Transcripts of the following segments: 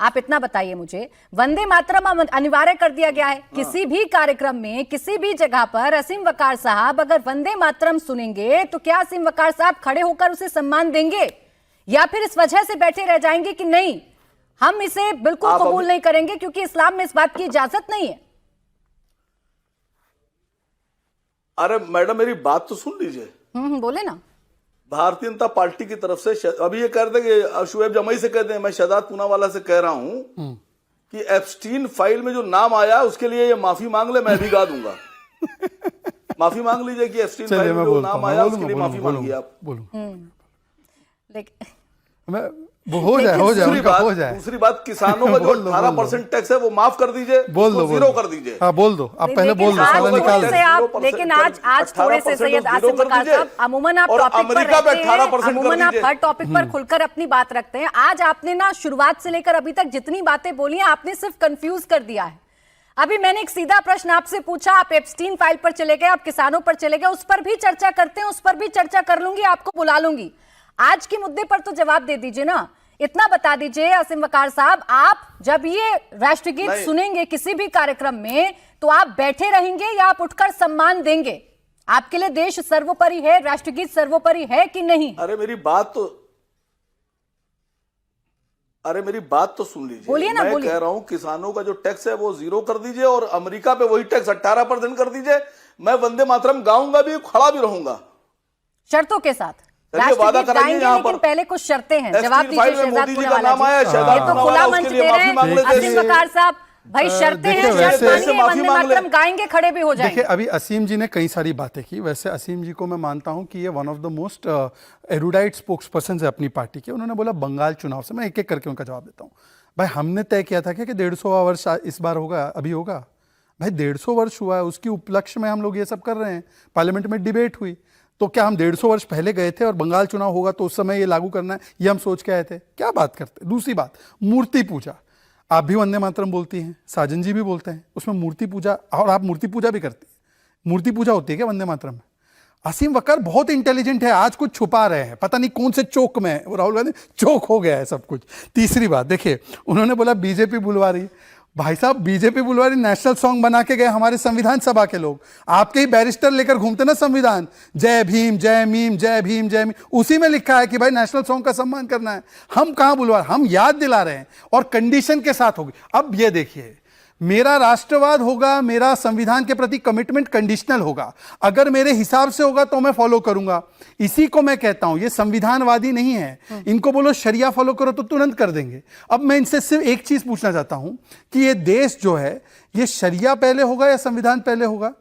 आप इतना बताइए मुझे, वंदे मातरम अनिवार्य कर दिया गया है। किसी भी कार्यक्रम में किसी भी जगह पर असीम वकार साहब अगर वंदे मातरम सुनेंगे तो क्या असीम वकार साहब खड़े होकर उसे सम्मान देंगे, या फिर इस वजह से बैठे रह जाएंगे कि नहीं हम इसे बिल्कुल कबूल नहीं करेंगे क्योंकि इस्लाम में इस बात की इजाजत नहीं है? अरे मैडम मेरी बात तो सुन लीजिए। बोले ना। भारतीय जनता पार्टी की तरफ से अभी ये कह रहे थे कि शुएब जमई से कहते हैं, मैं शहजाद पूनावाला से कह रहा हूं कि एप्स्टीन फाइल में जो नाम आया उसके लिए ये माफी मांग ले, मैं भी गा दूंगा। माफी मांग लीजिए कि एप्स्टीन फाइल में जो नाम आया उसके लिए माफी मांगिए आप। हो जाए दूसरी बात किसानों का जो 18% टैक्स है वो माफ कर दीजिए, बोल दो, जीरो कर दीजिए। हाँ बोल दो, आप पहले बोल दो, साला निकाल दो। लेकिन आज थोड़े से सैयद आसिम वकार साहब, अमूमन आप टॉपिक पर रहते हैं, अमूमन आप हर टॉपिक पर खुलकर अपनी बात रखते हैं। आज आपने ना शुरुआत से लेकर अभी तक जितनी बातें बोली हैं आपने सिर्फ कंफ्यूज कर दिया है। अभी मैंने एक सीधा प्रश्न आपसे पूछा, आप एप्स्टीन फाइल पर चले गए, आप किसानों पर चले गए, उस पर भी चर्चा करते हैं, उस पर भी चर्चा कर लूंगी, आपको बुला लूंगी। आज के मुद्दे पर तो जवाब दे दीजिए ना। इतना बता दीजिए आसिम वकार साहब, आप जब ये राष्ट्रगीत सुनेंगे किसी भी कार्यक्रम में तो आप बैठे रहेंगे या आप उठकर सम्मान देंगे? आपके लिए देश सर्वोपरि है, राष्ट्रगीत सर्वोपरि है कि नहीं? अरे मेरी बात तो सुन लीजिए। बोलिए ना, मैं कह रहा हूं किसानों का जो टैक्स है वो जीरो कर दीजिए और अमेरिका पे वही टैक्स 18% कर दीजिए। मैं वंदे मातरम गाऊंगा भी, खड़ा भी रहूंगा, शर्तों के साथ। वादा करेंगे यहाँ पर। लेकिन पहले कुछ शर्तें हैं, जवाब दीजिए शहजाद मोदी जी का नाम आया, ये तो खुला मंच दे रहे हैं असीम वकार साहब। भाई शर्तें हैं, शर्त मानिए, वंदे मातरम गाएंगे, खड़े भी हो जाएंगे। देखिए अभी असीम जी ने कई सारी बातें की, वैसे असीम जी को मैं मानता हूं कि ये one of the most erudite spokes person है अपनी पार्टी के। उन्होंने बोला बंगाल चुनाव से, मैं एक एक करके उनका जवाब देता हूं। भाई हमने तय किया था कि 150वां वर्ष इस बार होगा, अभी होगा। भाई 150 वर्ष हुआ है, उसकी उपलक्ष्य में हम लोग ये सब कर रहे हैं। पार्लियामेंट में डिबेट हुई, तो क्या हम 150 वर्ष पहले गए थे और बंगाल चुनाव होगा तो उस समय ये लागू करना है, ये हम सोच के आए थे? क्या बात करते। दूसरी बात, मूर्ति पूजा, आप भी वंदे मातरम बोलती हैं, साजन जी भी बोलते हैं, उसमें मूर्ति पूजा, और आप मूर्ति पूजा भी करती हैं। मूर्ति पूजा होती है क्या वंदे मातरम में? असीम वकार बहुत इंटेलिजेंट है, आज कुछ छुपा रहे हैं, पता नहीं कौन से चौक में है, राहुल गांधी चौक हो गया है सब कुछ। तीसरी बात देखिए, उन्होंने बोला बीजेपी बुलवा रही। भाई साहब बीजेपी बुलवारी नेशनल सॉन्ग बना के गए हमारे संविधान सभा के लोग, आपके ही बैरिस्टर लेकर घूमते ना संविधान, जय भीम जय मीम जय भीम जय मीम, उसी में लिखा है कि भाई नेशनल सॉन्ग का सम्मान करना है। हम कहां बुलवा, हम याद दिला रहे हैं और कंडीशन के साथ होगी। अब ये देखिए, मेरा राष्ट्रवाद होगा, मेरा संविधान के प्रति कमिटमेंट कंडीशनल होगा, अगर मेरे हिसाब से होगा तो मैं फॉलो करूंगा। इसी को मैं कहता हूं, ये संविधानवादी नहीं है। इनको बोलो शरिया फॉलो करो तो तुरंत कर देंगे। अब मैं इनसे सिर्फ एक चीज पूछना चाहता हूं कि ये देश जो है, ये शरिया पहले होगा या संविधान पहले होगा?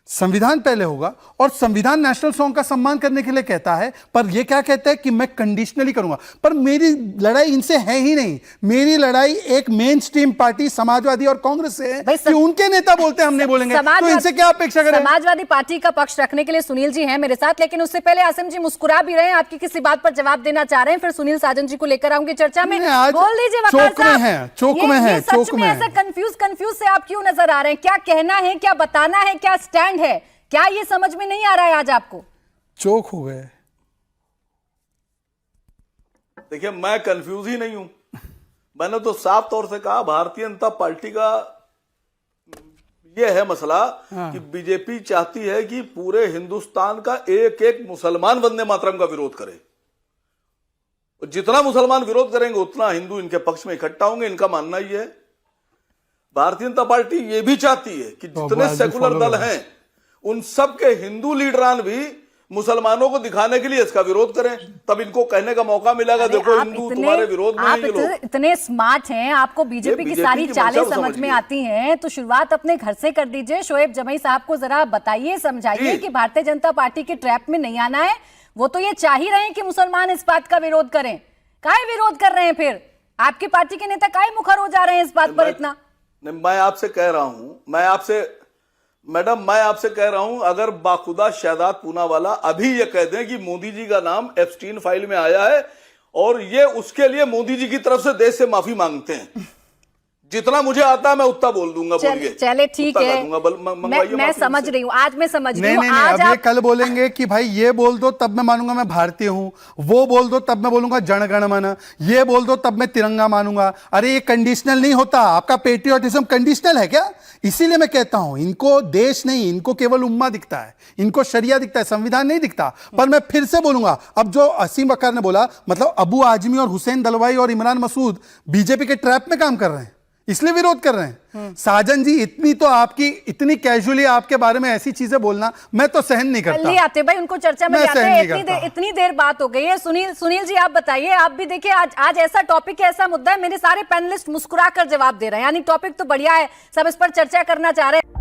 संविधान पहले होगा, और संविधान नेशनल सॉन्ग का सम्मान करने के लिए कहता है, पर यह क्या कहता है कि मैं कंडीशनली करूंगा। पर मेरी लड़ाई इनसे है ही नहीं, मेरी लड़ाई एक मेन स्ट्रीम पार्टी समाजवादी और कांग्रेस से है कि उनके नेता बोलते हैं हम नहीं बोलेंगे, तो इनसे क्या अपेक्षा करें? समाजवादी पार्टी का पक्ष रखने के लिए सुनील जी हैं मेरे साथ, लेकिन उससे पहले आसिम जी मुस्कुरा भी रहे हैं, आपकी किसी बात पर जवाब देना चाह रहे हैं, फिर सुनील साजन जी को लेकर आऊंगी चर्चा में। बोल दीजिए वकार साहब, चौक में है, सच में ऐसा कंफ्यूज से आप क्यों नजर आ रहे हैं? क्या कहना है, क्या बताना है, क्या स्टैंड है, क्या ये समझ में नहीं आ रहा है आज आपको? चौक हो गए। देखिए मैं कंफ्यूज ही नहीं हूं, मैंने तो साफ तौर से कहा भारतीय जनता पार्टी का ये है मसला कि बीजेपी चाहती है कि पूरे हिंदुस्तान का एक एक मुसलमान वंदे मातरम का विरोध करे। जितना मुसलमान विरोध करेंगे उतना हिंदू इनके पक्ष में इकट्ठा होंगे, इनका मानना ही है। भारतीय जनता पार्टी ये भी चाहती है कि जितने सेकुलर दल हैं उन सब के हिंदू लीडरान भी मुसलमानों को दिखाने के लिए इसका विरोध करें, तब इनको कहने का मौका मिलेगा देखो हिंदू तुम्हारे विरोध में हैं ये लोग। इतने स्मार्ट हैं, आपको बीजेपी की सारी चालें समझ में आती हैं, तो शुरुआत अपने घर से कर दीजिए। शुएब जमई साहब को जरा बताइए, समझाइए कि भारतीय जनता पार्टी के ट्रैप में नहीं आना है। वो तो ये चाह ही रहे हैं कि मुसलमान इस बात का विरोध करें। काहे विरोध कर रहे हैं फिर? आपकी पार्टी के नेता काहे मुखर हो जा रहे हैं इस बात पर इतना? मैं आपसे कह रहा हूं, मैडम मैं आपसे कह रहा हूं, अगर बाखुदा शहजाद पूनावाला अभी ये कह दें कि मोदी जी का नाम एप्स्टीन फाइल में आया है और ये उसके लिए मोदी जी की तरफ से देश से माफी मांगते हैं, जितना मुझे आता है मैं उतना बोल दूंगा। बोलिए। चले ठीक है, मैं समझ रही हूँ, आज मैं समझ रही हूँ। आज अब ये कल बोलेंगे कि भाई ये बोल दो तब मैं मानूंगा मैं भारतीय हूं, वो बोल दो तब मैं बोलूंगा जन गण मन, ये बोल दो तब मैं तिरंगा मानूंगा। अरे ये कंडीशनल नहीं होता, आपका पेट्रियोटिज्म कंडीशनल है क्या? इसीलिए मैं कहता हूं इनको देश नहीं, इनको केवल उम्मा दिखता है, इनको शरिया दिखता है, संविधान नहीं दिखता। पर मैं फिर से बोलूंगा, अब जो असीम बकर ने बोला, मतलब अबू आजमी और हुसैन दलवाई और इमरान मसूद बीजेपी के ट्रैप में काम कर रहे हैं, इसलिए विरोध कर रहे हैं। साजन जी, इतनी तो आपकी, इतनी कैजुअली आपके बारे में ऐसी चीजें बोलना मैं तो सहन नहीं करता। आते भाई उनको चर्चा में आते हैं, इतनी देर बात हो गई है। सुनील जी आप बताइए, आप भी देखिए आज ऐसा टॉपिक है, ऐसा मुद्दा है, मेरे सारे पैनलिस्ट मुस्कुरा कर जवाब दे रहे हैं, यानी टॉपिक तो बढ़िया है, सब इस पर चर्चा करना चाह रहे हैं।